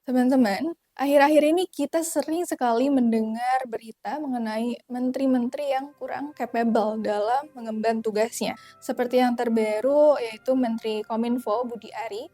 Teman-teman, akhir-akhir ini kita sering sekali mendengar berita mengenai menteri-menteri yang kurang capable dalam mengemban tugasnya. Seperti yang terbaru yaitu Menteri Kominfo Budi Ari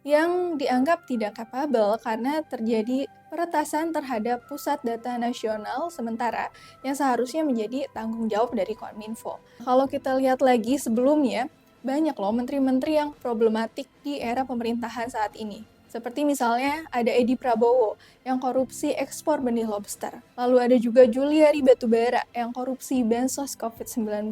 yang dianggap tidak capable karena terjadi peretasan terhadap pusat data nasional sementara yang seharusnya menjadi tanggung jawab dari Kominfo. Kalau kita lihat lagi sebelumnya, banyak loh menteri-menteri yang problematik di era pemerintahan saat ini. Seperti misalnya ada Edi Prabowo yang korupsi ekspor benih lobster. Lalu ada juga Juliari Batubara yang korupsi bansos COVID-19.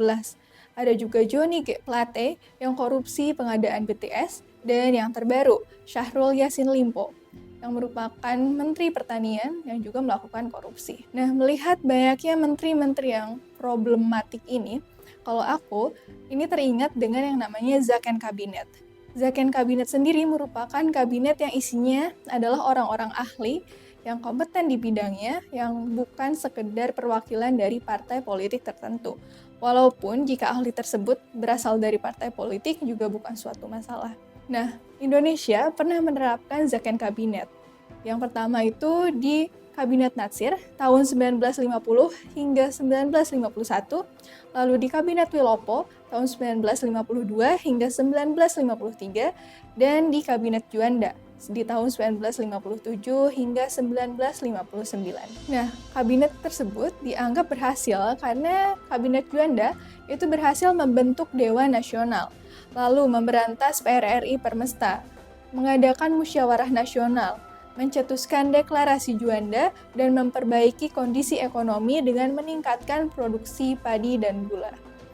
Ada juga Johnny G. Plate yang korupsi pengadaan BTS. Dan yang terbaru, Syahrul Yassin Limpo yang merupakan Menteri Pertanian yang juga melakukan korupsi. Nah, melihat banyaknya menteri-menteri yang problematik ini, kalau aku, ini teringat dengan yang namanya Zaken Kabinet. Zaken Kabinet sendiri merupakan kabinet yang isinya adalah orang-orang ahli yang kompeten di bidangnya, yang bukan sekedar perwakilan dari partai politik tertentu. Walaupun jika ahli tersebut berasal dari partai politik juga bukan suatu masalah. Nah, Indonesia pernah menerapkan Zaken Kabinet. Yang pertama itu di Kabinet Natsir tahun 1950 hingga 1951, lalu di Kabinet Wilopo tahun 1952 hingga 1953, dan di Kabinet Juanda di tahun 1957 hingga 1959. Nah, kabinet tersebut dianggap berhasil karena Kabinet Juanda itu berhasil membentuk Dewan Nasional, lalu memberantas PRRI Permesta, mengadakan musyawarah nasional, mencetuskan deklarasi Juanda, dan memperbaiki kondisi ekonomi dengan meningkatkan produksi padi dan gula.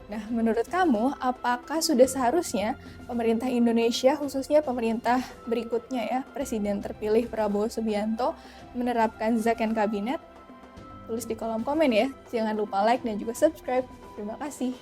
Nah, menurut kamu, apakah sudah seharusnya pemerintah Indonesia, khususnya pemerintah berikutnya ya, Presiden terpilih Prabowo Subianto, menerapkan Zaken Kabinet? Tulis di kolom komen ya. Jangan lupa like dan juga subscribe. Terima kasih.